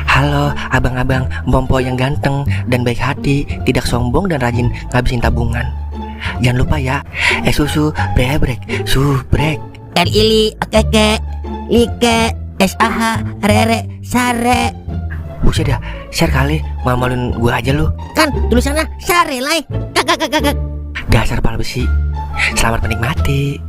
Halo abang-abang Bompo yang ganteng dan baik hati, tidak sombong dan rajin ngabisin tabungan. Jangan lupa ya, susu brebrek, subrek. Ili, keke, like, SAH, rere, sare. Buset dah, share kali, malu-maluin gua aja lu. Kan tulisannya sare lai. Kakak. Dasar pala besi. Selamat menikmati.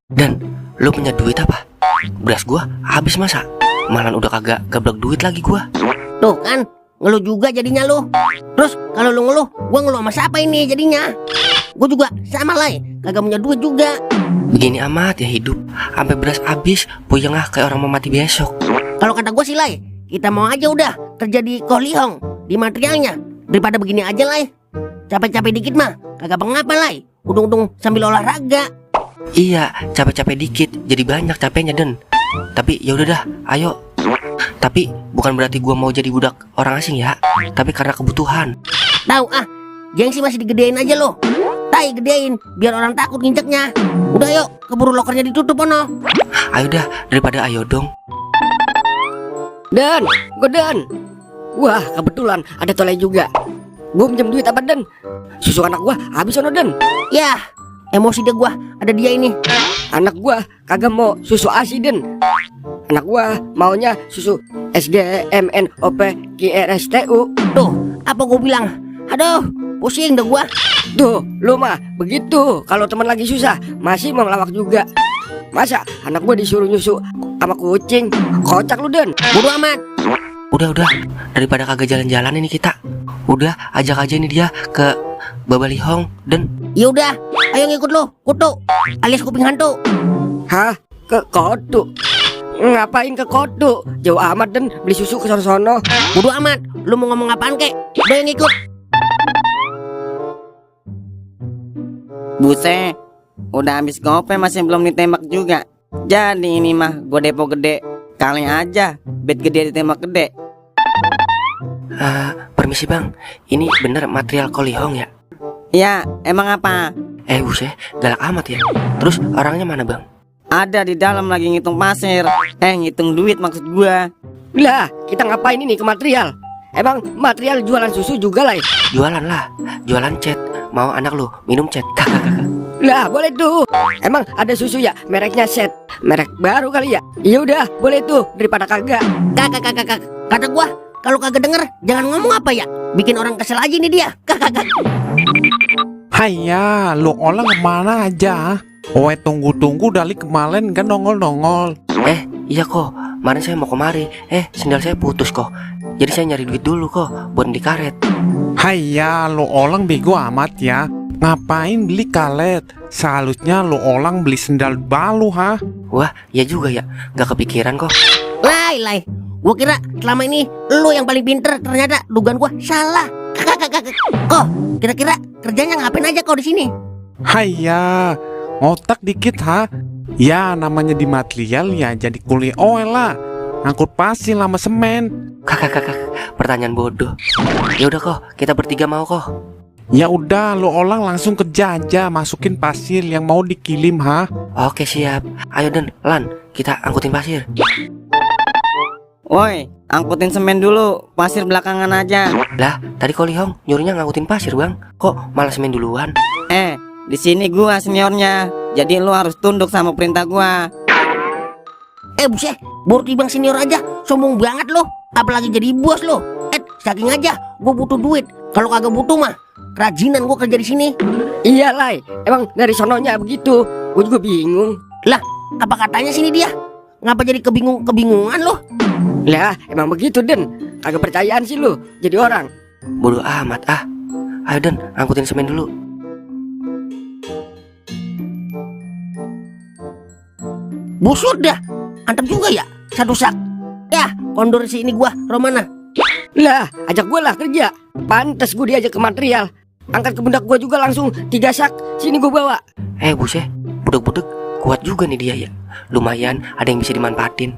Dan lu punya duit apa? Beras gua habis masa? Malah udah kagak gablok duit lagi gua. Tuh kan, ngeluh juga jadinya lu. Terus kalau lu ngeluh, gua ngeluh sama siapa ini jadinya? Gua juga sama lai, kagak punya duit juga. Begini amat ya hidup, sampai beras habis, puyeng ah kayak orang mau mati besok. Kalau kata gua sih lai, kita mau aja udah kerja di Kolihong, di materialnya, daripada begini aja lai. Capek-capek dikit mah, kagak pengapa lai. Udung-udung sambil olahraga. Iya, capek-capek dikit, jadi banyak capeknya Den. Tapi ya udah dah, ayo. Tapi bukan berarti gua mau jadi budak orang asing ya, tapi karena kebutuhan. Tahu ah, gengsi masih digedein aja lo. Tai gedein, biar orang takut nginjeknya. Udah yuk, keburu lokernya ditutup ono. Ayo dah, daripada ayo dong. Dan, gue Dan. Wah, kebetulan ada toleh juga. Gue minjem duit apa Dan? Susu anak gua habis ono Dan. Yah, emosi deh gua, ada dia ini. Anak gua kagak mau susu ASI Den. Anak gua maunya susu SGMNOPQRSTU. Tuh, apa gua bilang? Aduh, pusing deh gua. Tuh, lu mah begitu. Kalau teman lagi susah, masih mau ngelawak juga. Masa anak gua disuruh nyusu sama kucing? Kocak lu Den. Bodo amat. Udah, daripada kagak jalan-jalan ini kita. Udah, ajak aja ini dia ke Babalihong Den. Ya udah, ayo ngikut lo, kutu alias kuping hantu. Hah? Ke Kotu? Ngapain ke Kotu? Jauh amat Den, beli susu ke sono-sono. Bodo amat, lu mau ngomong apaan kek? Udah yang ngikut. Buset, udah habis gope masih belum ditembak juga. Jadi ini mah gue depo gede. Kali aja, bet gede ditembak gede. Permisi bang, ini bener material Kolihong ya? Ya, emang apa? Buset, galak amat ya. Terus orangnya mana bang? Ada di dalam lagi ngitung pasir. Ngitung duit maksud gua. Lah, kita ngapain ini ke material? Emang material jualan susu juga lah? Jualan lah, jualan cat. Mau anak lu minum cat? Kakak. Lah, boleh tuh. Emang ada susu ya, mereknya Set. Merek baru kali ya? Ya udah, boleh tuh daripada kagak. Kakak. Kata gua, kalau kagak denger, jangan ngomong apa ya. Bikin orang kesel aja nih dia. Kakak. Haiya, lu orang kemana aja? Oe tunggu-tunggu dari kemarin kan nongol-nongol. Iya kok, kemarin saya mau kemari. Sendal saya putus kok. Jadi saya nyari duit dulu kok, buat di karet. Haiya, lu orang bego amat ya. Ngapain beli karet? Seharusnya lu orang beli sendal baru ha? Wah, ya juga ya, gak kepikiran kok. Lai. Gua kira selama ini lu yang paling pinter, ternyata dugaan gua salah. Kakak. Oh, kira-kira kerjanya ngapain aja kau di sini? Haiya, ngotak dikit ha? Ya namanya di material ya jadi kuli oil lah. Ngangkut pasir sama semen. Kakak, pertanyaan bodoh. Ya udah kok, kita bertiga mau kok. Ya udah, lu orang langsung kerja aja, masukin pasir yang mau dikirim ha? Oke siap. Ayo Den, Lan, kita angkutin pasir. Woi, angkutin semen dulu, pasir belakangan aja. Lah, tadi Kolihong nyuruhnya ngangkutin pasir bang. Kok malah semen duluan? Di sini gua seniornya, jadi lu harus tunduk sama perintah gua. Buset, baru timbang senior aja, sombong banget lo. Apalagi jadi bos lo. Saking aja, gua butuh duit. Kalau kagak butuh mah, kerajinan gua kerja di sini. Iya lah, emang dari sononya begitu. Gue juga bingung. Lah, apa katanya sini dia? Ngapa jadi kebingungan lo? Lah, emang begitu Den. Kagak percayaan sih lu jadi orang. Bodoh amat ah. Ayo Den, angkutin semen dulu. Busur dah. Antep juga ya, satu sak. Ya, kondor si ini gua, Romana. Lah, ajak gue lah kerja. Pantes gue diajak ke material. Angkat ke pundak gue juga langsung 3 sak. Sini gue bawa. Buset, budek-budek kuat juga nih dia ya. Lumayan ada yang bisa dimanfaatin.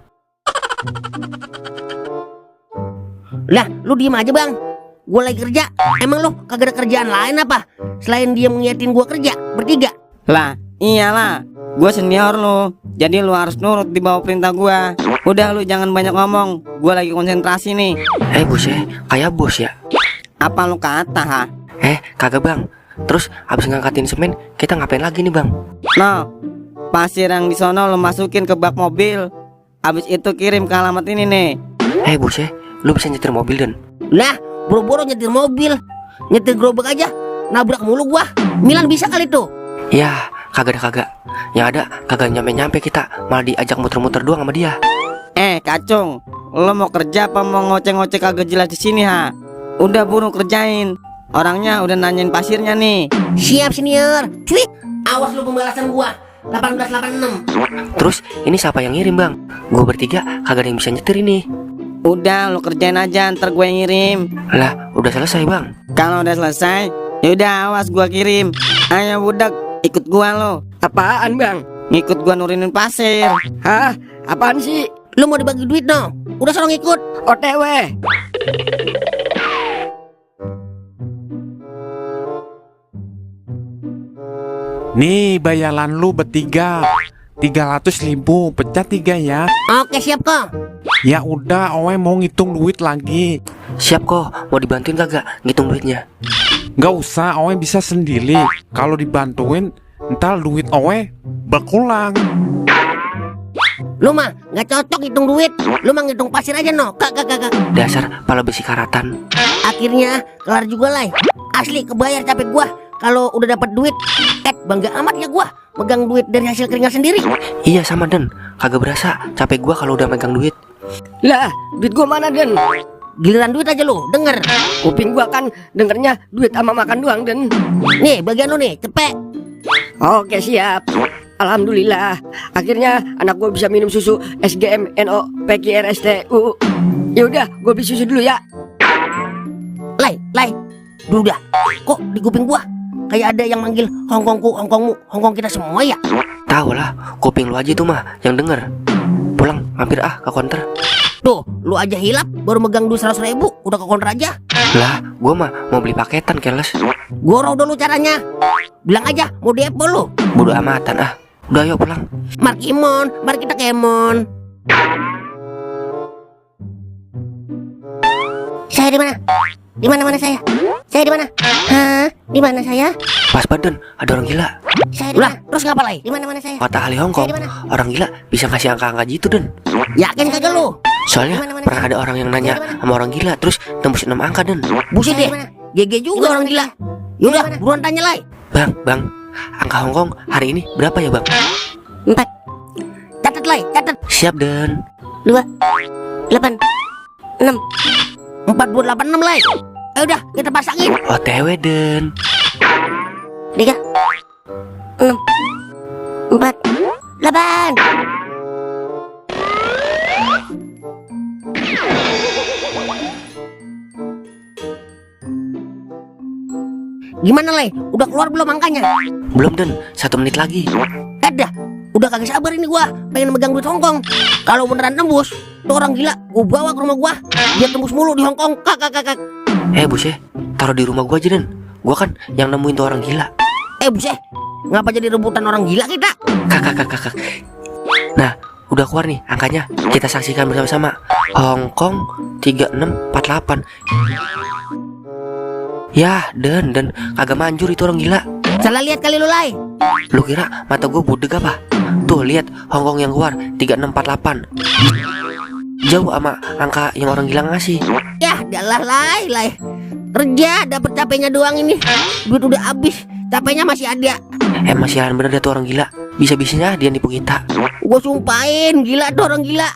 Lah, lu diem aja bang. Gua lagi kerja. Emang lu kagak ada kerjaan lain apa? Selain dia mengiyatin gua kerja bertiga. Lah, iyalah. Gue senior lu, jadi lu harus nurut di bawah perintah gua. Udah lu jangan banyak ngomong, gua lagi konsentrasi nih. Buset, kayak bos ya. Apa lu kata ha? Kagak bang. Terus habis ngangkatin semen, kita ngapain lagi nih bang? No, pasir yang di sono lu masukin ke bak mobil. Abis itu kirim ke alamat ini nih. Buset, lu bisa nyetir mobil Den? Lah, boro-boro nyetir mobil, nyetir gerobak aja, nabrak mulu gua. Milan bisa kali tuh. Ya, kagak ada kagak. Yang ada kagak nyampe-nyampe kita, malah diajak muter-muter doang sama dia. Kacung, lu mau kerja apa mau ngoceh-ngoceh kagak jelas di sini ha? Udah buru kerjain. Orangnya udah nanyain pasirnya nih. Siap senior. Cuy, awas lu pembalasan gua. 1886. Terus ini siapa yang ngirim bang? Gue bertiga kagak ada yang bisa nyetir ini. Udah lu kerjain aja, ntar gue ngirim. Lah, udah selesai bang. Kalau udah selesai, yaudah awas gua kirim. Ayo budak, ikut gua lo. Apaan bang? Ngikut gua nurinin pasir. Hah? Apaan sih? Lu mau dibagi duit no? Udah sorong ikut. OTW. Nih bayaran lu bertiga 300.000 pecah 3 ya. Oke siap kok. Ya udah, Owe mau ngitung duit lagi. Siap kok, mau dibantuin kagak ngitung duitnya? Gak usah, Owe bisa sendiri. Kalau dibantuin, ntar duit Owe berkurang. Lu mah nggak cocok hitung duit. Lu mah ngitung pasir aja no. Kak. Dasar pala besi karatan. Akhirnya kelar juga lah. Asli kebayar capek gua kalau udah dapat duit. Bangga amat ya gua megang duit dari hasil keringat sendiri. Iya sama Den, kagak berasa capek gua kalau udah megang duit. Lah, duit gua mana Den? Giliran duit aja lu, denger. Kuping gua kan dengernya duit sama makan doang Den. Nih bagian lu nih, cepet. Oke siap. Alhamdulillah, akhirnya anak gua bisa minum susu SGM NO PQRSTU. Yaudah, gua beli susu dulu ya. Lai, udah. Kok di kuping gua kayak ada yang manggil Hongkongku, Hongkongmu, Hongkong kita semua ya? Tahu lah, kuping lu aja tuh mah yang denger. Pulang, mampir ke konter. Tuh, lu aja hilap baru megang duit 100.000 udah ke konter aja. Lah, gua mah mau beli paketan keles. Gua roh dulu caranya. Bilang aja mau depo lu. Bodo amatan Udah yuk pulang. Markimon, mari kita kemon. Saya di mana? Di mana saya? Saya di mana? Hah? Di mana saya? Pas badan, ada orang gila. Saya di mana? Terus ngapa lagi? Di mana saya? Kata ahli Hongkong, Saya di mana? orang gila bisa ngasih angka-angka gitu Den. Yakin kagak lu? Soalnya pernah ada orang yang nanya sama orang gila terus tembus 6 angka Den. Buset deh. GG juga orang gila. Yaudah, buruan tanya lai. Bang, angka Hongkong hari ini berapa ya bang? 4. Catat lai, catat. Siap Den. 2 8 6 4286 lai. Udah, kita pasangin. OTW Den. 3 6 4 8. Gimana lai? Udah keluar belum angkanya? Belum Den, 1 menit lagi. Ada. Udah kagak sabar ini gua pengen megang duit Hongkong. Kalau beneran tembus, tuh orang gila gua bawa ke rumah gua. Dia tembus mulu di Hongkong. Kak. Buset, taruh di rumah gua aja Den. Gua kan yang nemuin tuh orang gila. Buset. Ngapa jadi rebutan orang gila kita? Kakak. Nah, udah keluar nih angkanya. Kita saksikan bersama-sama. Hongkong 3648. Ya, Den, kagak manjur itu orang gila. Salah lihat kali lu lai. Lu kira mata gue budeg apa? Tuh lihat Hongkong yang keluar 3648. Jauh sama angka yang orang gila ngasih. Ya, dalah lai. Kerja dapet capeknya doang ini. Duit udah habis, capeknya masih ada. Sialan bener dah tuh orang gila. Bisa-bisanya dia nipu kita. Gua sumpahin, gila tuh orang gila.